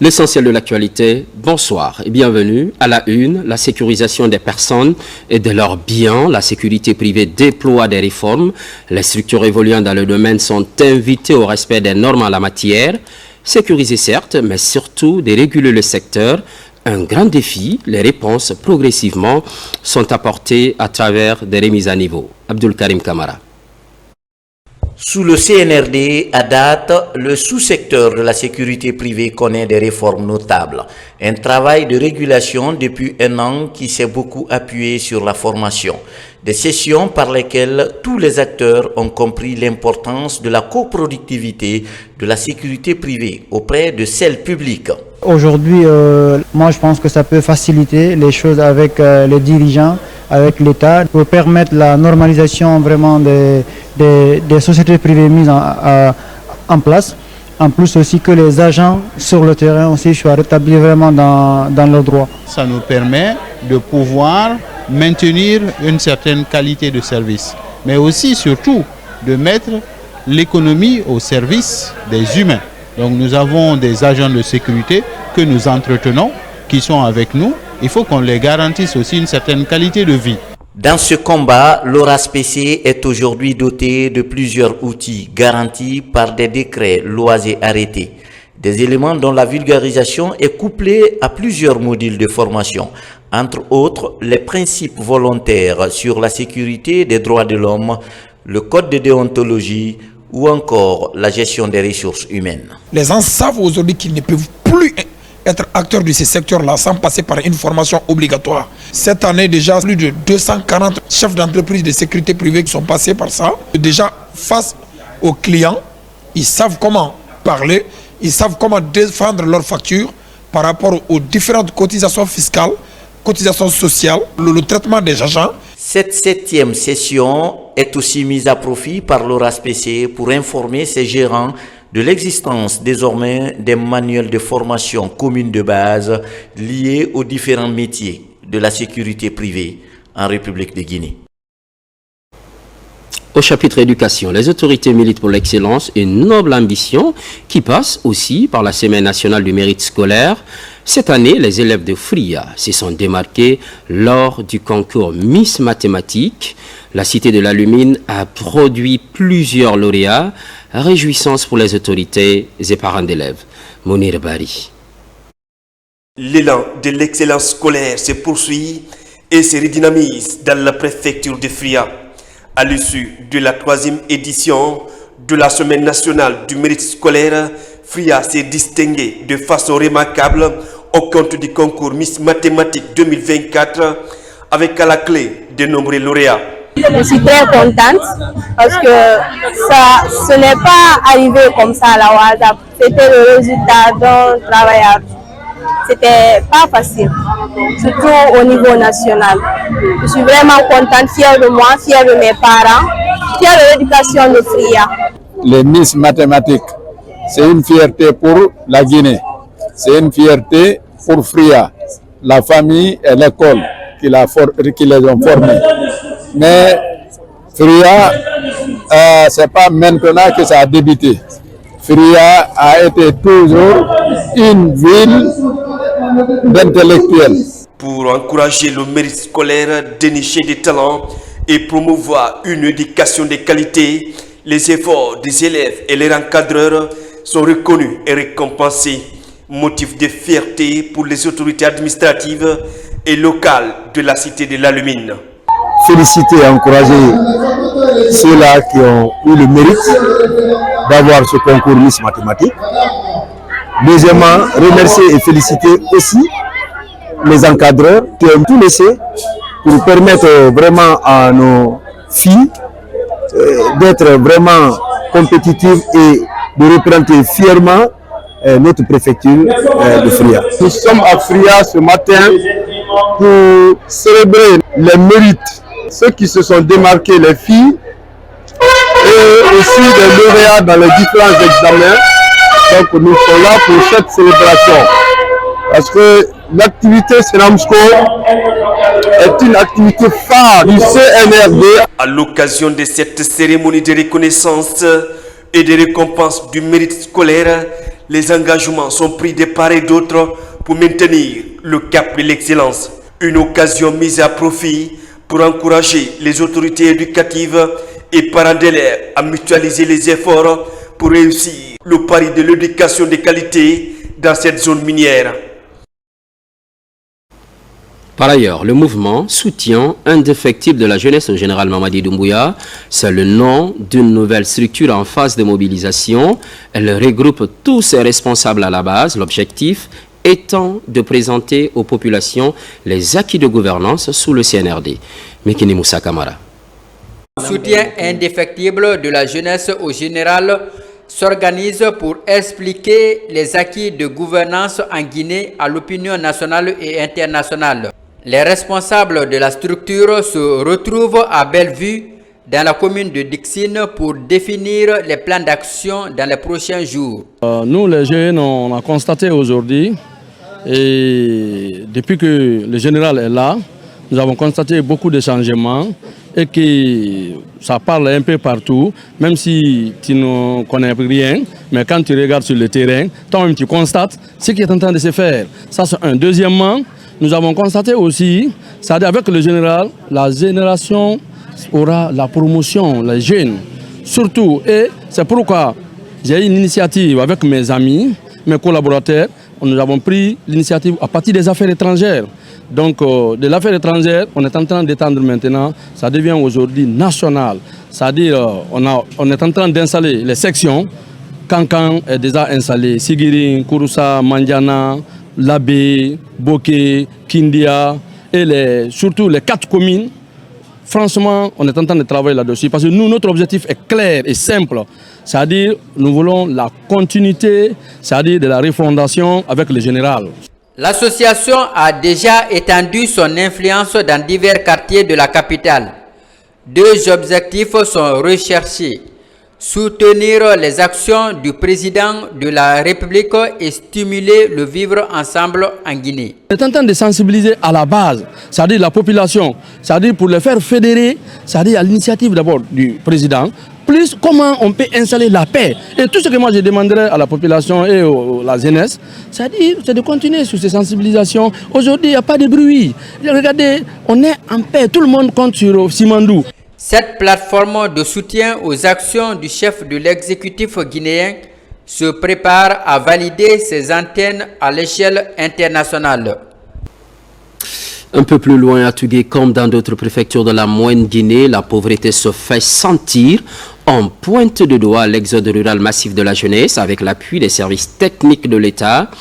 L'essentiel de l'actualité, bonsoir et bienvenue à la une. La sécurisation des personnes et de leurs biens, la sécurité privée déploie des réformes. Les structures évoluant dans le domaine sont invitées au respect des normes en la matière. Sécuriser certes, mais surtout de réguler le secteur. Un grand défi, les réponses progressivement sont apportées à travers des remises à niveau. Abdul Karim Kamara. Sous le CNRD, à date, le sous-secteur de la sécurité privée connaît des réformes notables. Un travail de régulation depuis un an qui s'est beaucoup appuyé sur la formation. Des sessions par lesquelles tous les acteurs ont compris l'importance de la coproductivité de la sécurité privée auprès de celle publique. Aujourd'hui, moi je pense que ça peut faciliter les choses avec les dirigeants, avec l'État, pour permettre la normalisation vraiment des sociétés privées mises en place. En plus aussi que les agents sur le terrain aussi soient rétablis vraiment dans leurs droits. Ça nous permet de pouvoir maintenir une certaine qualité de service, mais aussi surtout de mettre l'économie au service des humains. Donc nous avons des agents de sécurité que nous entretenons, qui sont avec nous. Il faut qu'on les garantisse aussi une certaine qualité de vie. Dans ce combat, l'ORASPC est aujourd'hui doté de plusieurs outils garantis par des décrets, lois et arrêtés. Des éléments dont la vulgarisation est couplée à plusieurs modules de formation. Entre autres, les principes volontaires sur la sécurité des droits de l'homme, le code de déontologie ou encore la gestion des ressources humaines. Les gens savent aujourd'hui qu'ils ne peuvent plus être acteurs de ces secteurs-là sans passer par une formation obligatoire. Cette année, déjà, plus de 240 chefs d'entreprise de sécurité privée qui sont passés par ça. Déjà, face aux clients, ils savent comment parler, ils savent comment défendre leurs factures par rapport aux différentes cotisations fiscales, cotisations sociales, le traitement des agents. Cette 7e session est aussi mise à profit par l'ORASPC pour informer ses gérants de l'existence désormais des manuels de formation commune de base liés aux différents métiers de la sécurité privée en République de Guinée. Au chapitre éducation, les autorités militent pour l'excellence et une noble ambition qui passe aussi par la Semaine nationale du mérite scolaire. Cette année, les élèves de FRIA se sont démarqués lors du concours Miss Mathématiques. La Cité de la Lumine a produit plusieurs lauréats. Réjouissance pour les autorités et parents d'élèves. Mounir Bari. L'élan de l'excellence scolaire se poursuit et se redynamise dans la préfecture de FRIA. À l'issue de la 3e édition de la Semaine nationale du mérite scolaire, FRIA s'est distingué de façon remarquable au compte du concours Miss Mathématiques 2024 avec à la clé de nombreux lauréats. Je suis très contente parce que ce n'est pas arrivé comme ça à la WhatsApp. C'était le résultat d'un travail ardu. C'était pas facile, surtout au niveau national. Je suis vraiment contente, fière de moi, fière de mes parents, fière de l'éducation de FRIA. Les Miss Mathématiques, c'est une fierté pour la Guinée, c'est une fierté pour FRIA, la famille et l'école qui les ont formés. Mais FRIA, ce n'est pas maintenant que ça a débuté. FRIA a été toujours une ville d'intellectuels. Pour encourager le mérite scolaire, dénicher des talents et promouvoir une éducation de qualité, les efforts des élèves et leurs encadreurs sont reconnus et récompensés. Motif de fierté pour les autorités administratives et locales de la Cité de la Lumine. Féliciter et encourager ceux-là qui ont eu le mérite d'avoir ce concours Miss Mathématiques. Deuxièmement, remercier et féliciter aussi les encadreurs qui ont tout laissé pour permettre vraiment à nos filles d'être vraiment compétitives et de représenter fièrement notre préfecture de FRIA. Nous sommes à FRIA ce matin pour célébrer les mérites, ceux qui se sont démarqués, les filles, et aussi les lauréats dans les différents examens. Donc nous sommes là pour cette célébration. Parce que l'activité Senamsco est une activité phare du CNRD. À l'occasion de cette cérémonie de reconnaissance et de récompense du mérite scolaire, Les engagements sont pris de part et d'autre pour maintenir le cap de l'excellence. Une occasion mise à profit pour encourager les autorités éducatives et parents d'élèves à mutualiser les efforts pour réussir le pari de l'éducation de qualité dans cette zone minière. Par ailleurs, le mouvement soutient indéfectible de la jeunesse au général Mamadi Doumbouya. C'est le nom d'une nouvelle structure en phase de mobilisation. Elle regroupe tous ses responsables à la base. L'objectif étant de présenter aux populations les acquis de gouvernance sous le CNRD. Mekini Moussa Kamara. Soutien indéfectible de la jeunesse au général s'organise pour expliquer les acquis de gouvernance en Guinée à l'opinion nationale et internationale. Les responsables de la structure se retrouvent à Bellevue, dans la commune de Dixine, pour définir les plans d'action dans les prochains jours. Nous, les jeunes, on a constaté aujourd'hui, et depuis que le général est là, nous avons constaté beaucoup de changements et que ça parle un peu partout, même si tu ne connais rien, mais quand tu regardes sur le terrain, toi-même tu constates ce qui est en train de se faire. Ça c'est un. Deuxièmement, nous avons constaté aussi, c'est-à-dire avec le général, la génération aura la promotion, les jeunes, surtout. Et c'est pourquoi j'ai eu une initiative avec mes amis, mes collaborateurs. Nous avons pris l'initiative à partir des affaires étrangères. Donc, de l'affaire étrangère, on est en train d'étendre maintenant, ça devient aujourd'hui national. C'est-à-dire, on est en train d'installer les sections. Kankan est déjà installé, Sigiring, Kouroussa, Mandiana, Labé, Boké, Kindia, et surtout les 4 communes. Franchement, on est en train de travailler là-dessus parce que nous, notre objectif est clair et simple. C'est-à-dire, nous voulons la continuité, c'est-à-dire de la refondation avec le général. L'association a déjà étendu son influence dans divers quartiers de la capitale. 2 objectifs sont recherchés. Soutenir les actions du président de la République et stimuler le vivre ensemble en Guinée. On est en train de sensibiliser à la base, c'est-à-dire la population, c'est-à-dire pour les faire fédérer, c'est-à-dire à l'initiative d'abord du président, plus comment on peut installer la paix. Et tout ce que moi je demanderais à la population et à la jeunesse, c'est-à-dire c'est de continuer sur ces sensibilisations. Aujourd'hui, il n'y a pas de bruit. Regardez, on est en paix, tout le monde compte sur Simandou. Cette plateforme de soutien aux actions du chef de l'exécutif guinéen se prépare à valider ses antennes à l'échelle internationale. Un peu plus loin à Tugué, comme dans d'autres préfectures de la Moyenne Guinée, la pauvreté se fait sentir. On pointe de doigt l'exode rural massif de la jeunesse avec l'appui des services techniques de l'État.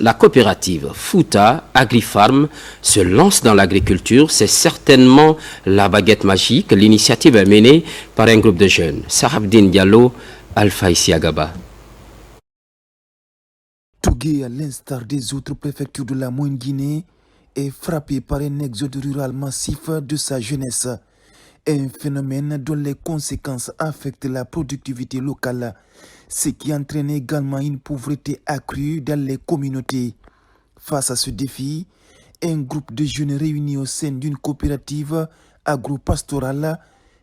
La coopérative Fouta Agrifarm se lance dans l'agriculture. C'est certainement la baguette magique. L'initiative est menée par un groupe de jeunes. Sarabdin Diallo, Alpha Isiagaba. Tugué, à l'instar des autres préfectures de la Moyenne Guinée, est frappé par un exode rural massif de sa jeunesse. Un phénomène dont les conséquences affectent la productivité locale, ce qui entraîne également une pauvreté accrue dans les communautés. Face à ce défi, un groupe de jeunes réunis au sein d'une coopérative agro-pastorale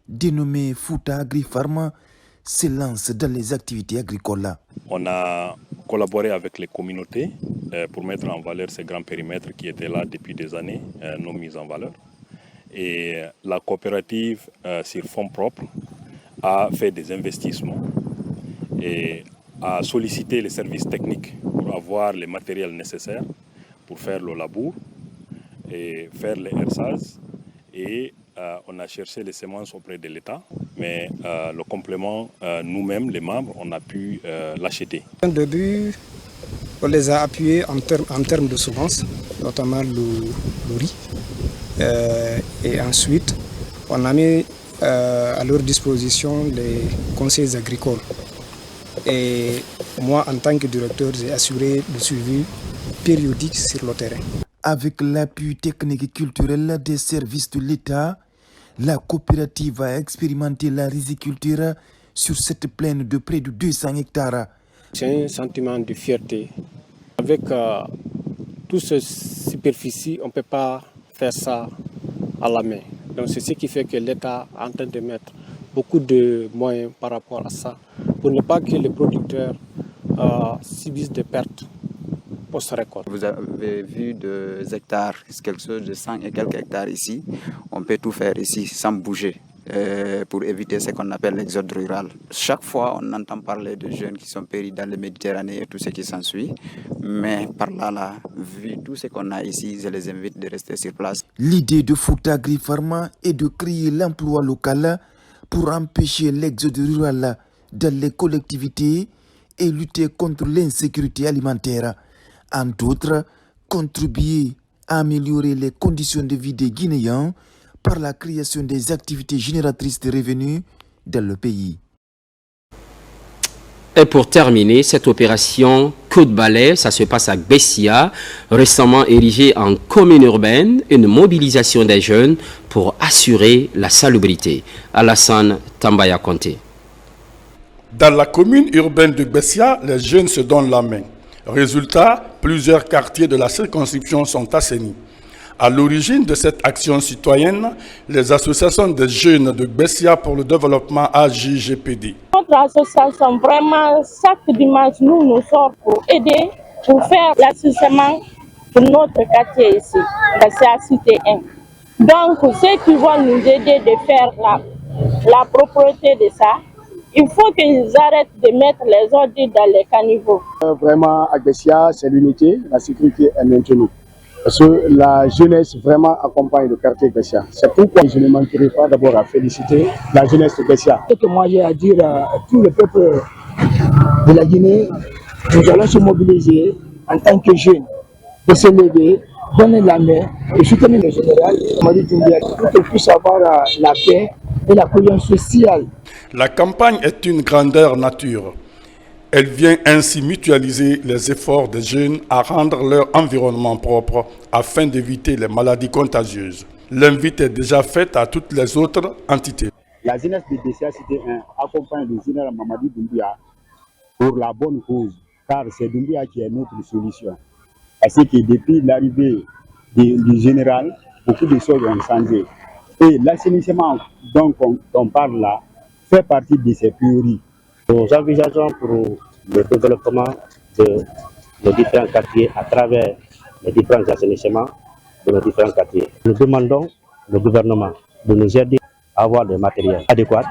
dénommée Fouta Agrifarm se lance dans les activités agricoles. On a collaboré avec les communautés pour mettre en valeur ces grands périmètres qui étaient là depuis des années, non mis en valeur. Et la coopérative, sur fonds propres, a fait des investissements et a sollicité les services techniques pour avoir les matériels nécessaires pour faire le labour et faire les hersages. Et on a cherché les semences auprès de l'État, mais le complément, nous-mêmes, les membres, on a pu l'acheter. Au début, on les a appuyés en termes de semences, notamment le riz. Et ensuite, on a mis à leur disposition les conseils agricoles. Et moi, en tant que directeur, j'ai assuré le suivi périodique sur le terrain. Avec l'appui technique et culturel des services de l'État, la coopérative a expérimenté la riziculture sur cette plaine de près de 200 hectares. C'est un sentiment de fierté. Avec toute cette superficie, on ne peut pas faire ça à la main. Donc c'est ce qui fait que l'État est en train de mettre beaucoup de moyens par rapport à ça, pour ne pas que les producteurs subissent des pertes post-récolte. Vous avez vu des hectares, quelque chose de 100 et quelques hectares ici. On peut tout faire ici sans bouger pour éviter ce qu'on appelle l'exode rural. Chaque fois, on entend parler de jeunes qui sont péris dans la Méditerranée et tout ce qui s'ensuit. Mais par là, vu tout ce qu'on a ici, je les invite de rester sur place. L'idée de Fouta Agri-Pharma est de créer l'emploi local pour empêcher l'exode rural dans les collectivités et lutter contre l'insécurité alimentaire. Entre autres, contribuer à améliorer les conditions de vie des Guinéens par la création des activités génératrices de revenus dans le pays. Et pour terminer, cette opération coup de balai, ça se passe à Bessia, récemment érigée en commune urbaine, une mobilisation des jeunes pour assurer la salubrité. Alassane Tambaya Conté. Dans la commune urbaine de Bessia, les jeunes se donnent la main. Résultat, plusieurs quartiers de la circonscription sont assainis. À l'origine de cette action citoyenne, les associations des jeunes de Bessia pour le développement AJGPD. Notre association, vraiment, chaque dimanche, nous sortons pour aider, pour faire l'assainissement de notre quartier ici, Bessia Cité 1. Donc, ceux qui vont nous aider de faire la propreté de ça, il faut qu'ils arrêtent de mettre les ordures dans les caniveaux. Vraiment, à Bessia, c'est l'unité, la sécurité est maintenue. Parce que la jeunesse vraiment accompagne le quartier Bessia. C'est pourquoi je ne manquerai pas d'abord à féliciter la jeunesse de Bessia. Ce que moi j'ai à dire à tout le peuple de la Guinée, nous allons se mobiliser en tant que jeunes pour se lever, donner la main et soutenir le général Mamadi Doumbouya pour qu'il puisse avoir la paix et la cohésion sociale. La campagne est une grandeur nature. Elle vient ainsi mutualiser les efforts des jeunes à rendre leur environnement propre afin d'éviter les maladies contagieuses. L'invite est déjà faite à toutes les autres entités. La jeunesse de Bessia Cité 1 accompagne le général Mamadi Doumbouya pour la bonne cause, car c'est Doumbouya qui est notre solution. Parce que depuis l'arrivée du général, beaucoup de choses ont changé. Et l'assainissement dont on parle là fait partie de ces priorités. Nous envisageons pour le développement de nos différents quartiers à travers les différents assainissements de nos différents quartiers. Nous demandons au gouvernement de nous aider à avoir des matériels adéquats.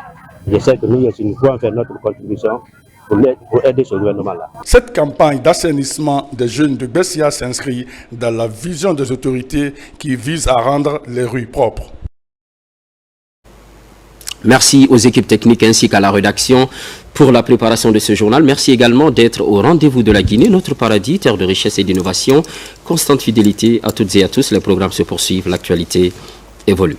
Je sais que nous aussi nous pouvons faire notre contribution pour aider ce gouvernement-là. Cette campagne d'assainissement des jeunes de Bessia s'inscrit dans la vision des autorités qui vise à rendre les rues propres. Merci aux équipes techniques ainsi qu'à la rédaction pour la préparation de ce journal. Merci également d'être au rendez-vous de la Guinée, notre paradis, terre de richesse et d'innovation. Constante fidélité à toutes et à tous. Les programmes se poursuivent, l'actualité évolue.